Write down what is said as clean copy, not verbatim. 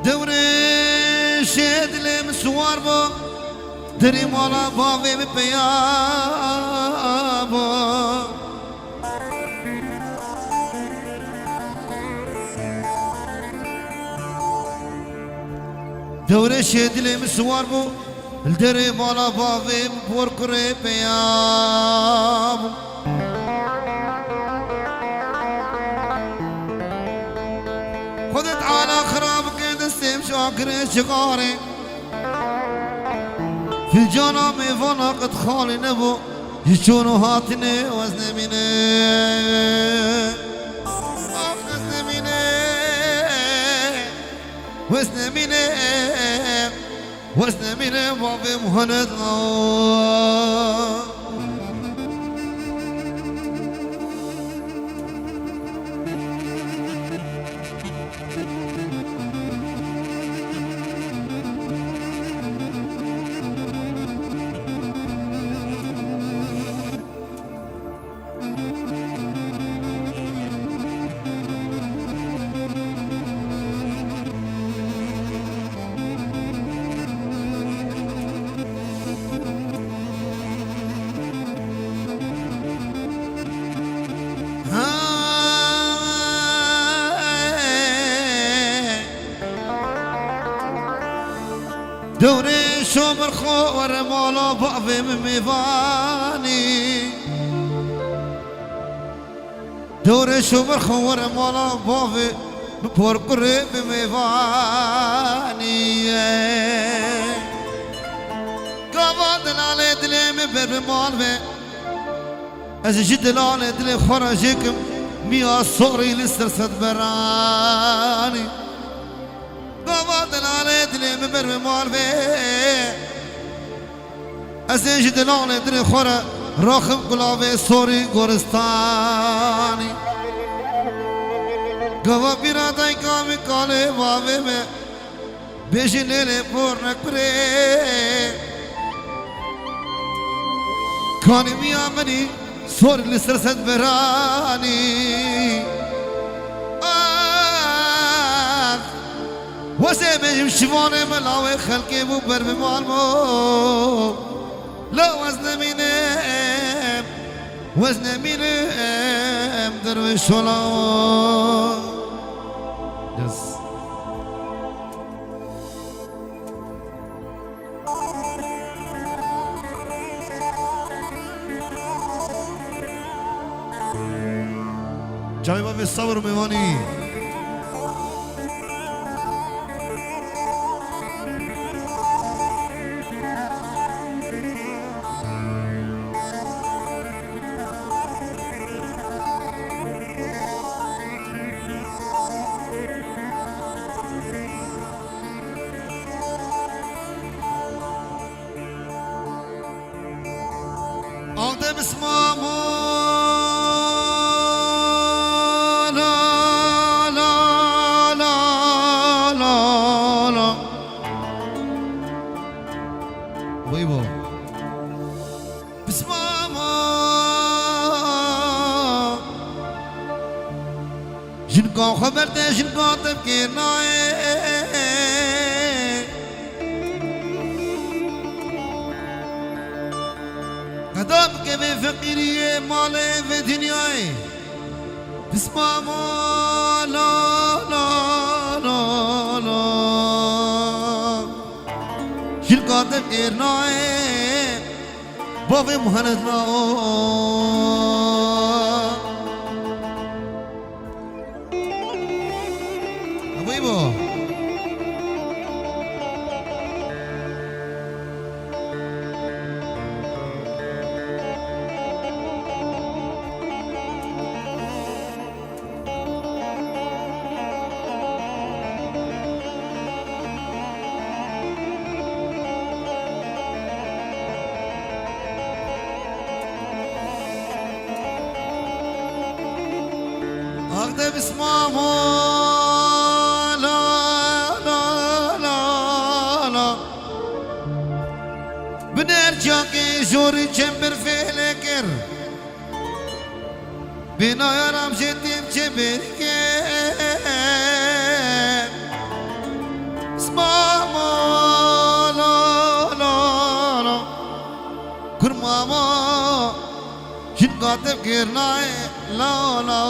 دوري شد لم سوار بو دري مالا باوي بيابو دوري شد لم سوار بو دري مالا باوي بوركري بيابو خذت على خرابك دستم شاكر شقاري في جانا ميفانا قد خالي نبو يشونو هاتني وزن مني وزن مني وزن مني وزن مني بابي مهند دوري شومر خور مالا بابي ميفاني دوري شومر خور مالا بابي بوركري بميفاني قابض لالي دلي مبر مالبي از جد لالي دلي خرجكم ميا صوري لسرسد براني قابض لالي دلي مبر مالبي از جد لالي دلي خرج راخم قلابي صوري گورستاني گوا بیرادای کامی کاله واوه میں بیشی لیلے پور نکرے کانی میاں منی سور لسرسد برانی وسے بیشم شوانے ملاوے خلقے مو بر بمال مو لو وزن مینم وزن مینم درویش شلام Yes. جای ما به صبر میمانی آده بسمامو لا لا لا لا لا ويبو بسمامو جنكو خبرته جنكو تبكي ناي قدم के वे फकीरी माले वे दुनियाए बिस्मामो ला ला ला ला शिरकत के नाए बाबे मुहन्नद लाओ अबे वो أقدم اسمامو لا لا لا لا بنرجع كي جوري چمبر فعل كر بنا يرام شتيم چمبر كر كاتب غيرنا لا لا